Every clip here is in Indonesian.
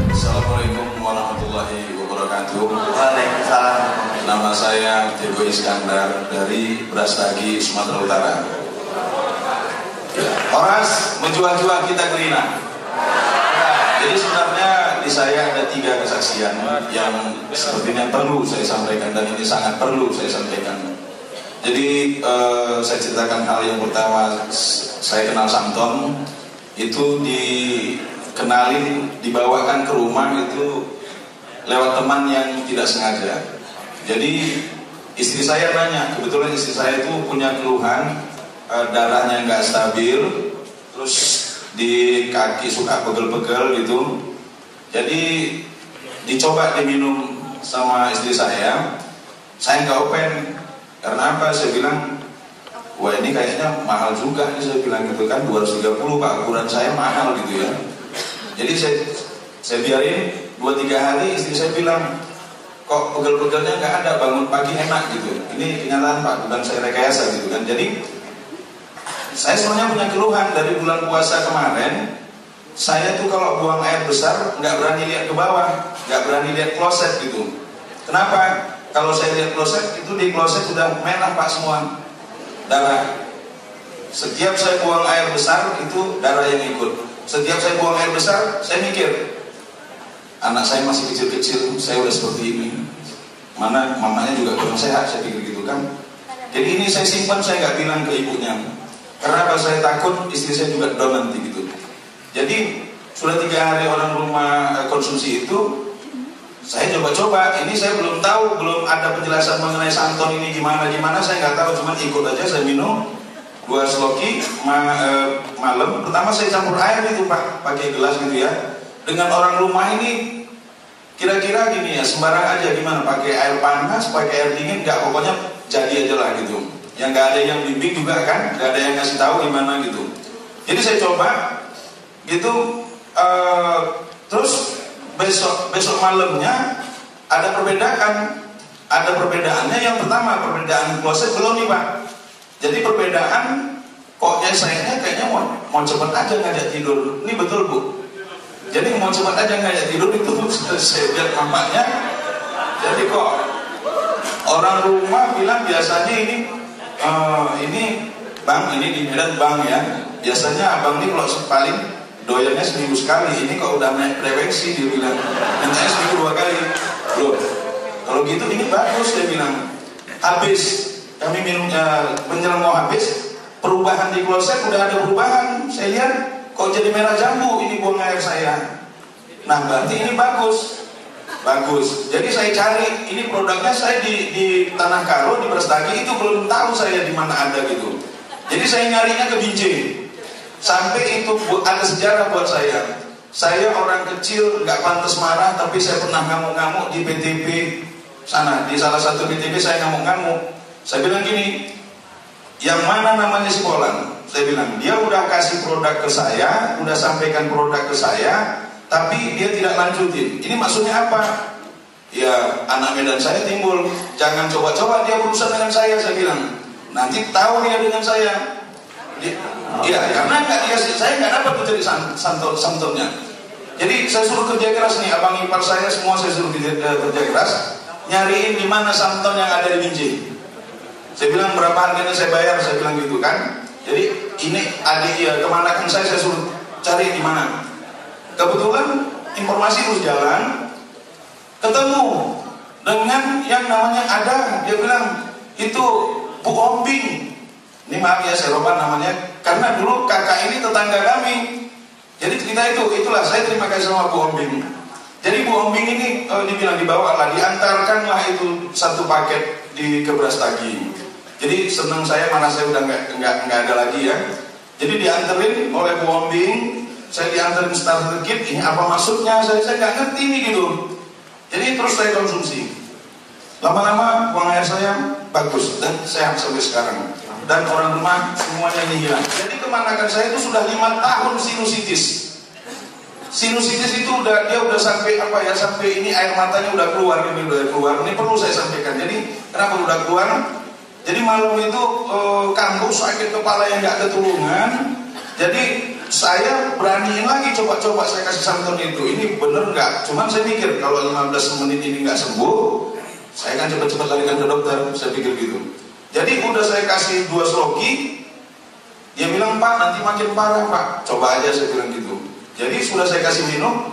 Assalamualaikum warahmatullahi wabarakatuh. Waalaikumsalam. Nama saya Teguh Iskandar dari Brastagi, Sumatera Utara. Horas menjual-jual kita gerina. Jadi sebenarnya di saya ada 3 kesaksian yang sepertinya perlu saya sampaikan, dan ini sangat perlu saya sampaikan. Jadi saya ceritakan hal yang pertama. Saya kenal Samton itu dikenalin, dibawakan ke rumah itu lewat teman yang tidak sengaja. Jadi istri saya nanya, kebetulan istri saya itu punya keluhan darahnya nggak stabil, terus di kaki suka pegel-pegel gitu. Jadi dicoba diminum sama istri saya nggak open. Karena apa? Saya bilang, wah ini kayaknya mahal juga nih, saya bilang gitu kan, 230 Pak, ukuran saya mahal gitu ya. Jadi saya biarin 2-3 hari, istri saya bilang, kok pegel-pegelnya nggak ada, bangun pagi enak gitu. Ini kenyataan Pak, bukan saya rekayasa gitu kan. Jadi saya sebenarnya punya keluhan dari bulan puasa kemarin. Saya tuh kalau buang air besar nggak berani lihat ke bawah, nggak berani lihat kloset gitu. Kenapa? Kalau saya lihat kloset, itu di kloset sudah merah Pak semua darah. Setiap saya buang air besar itu darah yang ikut. Setiap saya buang air besar, saya mikir, anak saya masih kecil-kecil, saya udah seperti ini, mana mamanya juga kurang sehat, saya pikir gitu kan. Jadi ini saya simpan, saya nggak bilang ke ibunya. Karena apa? Saya takut istri saya juga down nanti gitu. Jadi sudah 3 hari orang rumah konsumsi itu. Saya coba-coba, ini saya belum tahu, belum ada penjelasan mengenai Samton ini gimana, saya nggak tahu, cuma ikut aja. Saya minum 2 sloki malam. Pertama saya campur air itu Pak, pakai gelas gitu ya. Dengan orang rumah ini kira-kira gini ya, sembarang aja gimana, pakai air panas, pakai air dingin, nggak, pokoknya jadi aja lah gitu. Yang nggak ada yang bimbing juga kan, nggak ada yang ngasih tahu gimana gitu. Jadi saya coba gitu, terus besok malamnya ada perbedaannya. Yang pertama, perbedaan kloset belum nih Pak. Jadi perbedaan kok saya kayaknya mau cepet aja ngajak tidur. Ini betul Bu. Jadi mau cepet aja ngajak tidur itu saya lihat nampaknya. Jadi kok orang rumah bilang biasanya ini Bang, ini di Medan Bang ya. Biasanya abang ini kalau paling doyannya seminggu sekali, ini kok udah naik prevensi, dia bilang, nanti seminggu 2 kali. Loh, kalau gitu ini bagus, dia bilang. Habis kami minumnya menjelang mau habis, perubahan di kloset udah ada perubahan. Saya lihat kok jadi merah jambu ini buang air saya. Nah berarti ini bagus. Jadi saya cari ini produknya, saya di Tanah Karo, di Brastagi itu belum tahu saya di mana ada gitu. Jadi saya nyarinya ke Binjai. Sampai itu ada sejarah buat saya. Saya orang kecil, nggak pantas marah, tapi saya pernah ngamuk-ngamuk di PTP sana. Di salah satu PTP saya ngamuk-ngamuk. Saya bilang gini, yang mana namanya si Polan? Saya bilang, dia udah kasih produk ke saya, udah sampaikan produk ke saya, tapi dia tidak lanjutin. Ini maksudnya apa? Ya anak Medan saya timbul, jangan coba-coba dia berurusan dengan saya bilang. Nanti tahu dia dengan saya. Iya, karena saya nggak dapat menjadi samtonnya. Jadi saya suruh kerja keras nih, abang ipar saya semua saya suruh kerja keras, nyariin di mana samton yang ada di Binjai. Saya bilang berapa harganya saya bayar, saya bilang gitu kan. Jadi ini adik ya kemanakan saya suruh cari di mana. Kebetulan informasi terus jalan, ketemu dengan yang namanya ada, dia bilang itu Bu Ombing. Ini maaf ya saya lupa namanya, karena dulu kakak ini tetangga kami. Jadi cerita itulah saya terima kasih sama Bu Ombing. Jadi Bu Ombing ini dibilang dibawalah, diantarkanlah itu 1 paket ke Brastagi. Jadi senang saya, mana saya udah nggak ada lagi ya. Jadi dianterin oleh Bu Ombing, saya dianterin starter kit. Ini apa maksudnya? Saya nggak ngerti nih gitu. Jadi terus saya konsumsi. Lama-lama buang air saya bagus dan sehat sampai sekarang. Dan orang rumah semuanya ini hilang. Jadi kemanakan saya itu sudah 5 tahun sinusitis. Sinusitis itu dia udah sampai sampai ini air matanya udah keluar. Ini perlu saya sampaikan. Jadi kenapa udah keluar? Jadi malam itu kambuh, sakit kepala yang nggak ketulungan. Jadi saya beraniin lagi, coba-coba saya kasih santon itu. Ini bener nggak? Cuman saya mikir kalau 15 menit ini nggak sembuh, saya kan cepat-cepat larikan ke dokter. Saya pikir gitu. Jadi udah saya kasih 2 sloki, dia bilang, Pak nanti makin parah Pak. Coba aja, saya bilang gitu. Jadi sudah saya kasih minum,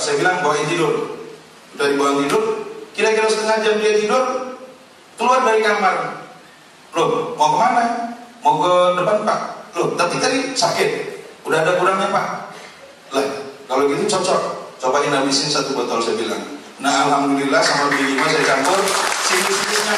saya bilang bawain tidur. Udah dibawa tidur, kira-kira setengah jam dia tidur, keluar dari kamar. Loh, mau kemana? Mau ke depan Pak. Loh, tapi tadi sakit, udah ada kurangnya Pak. Lah, kalau gitu cocok, cobain habisin 1 botol, saya bilang. Nah alhamdulillah sama biji saya campur, sinus-sinusnya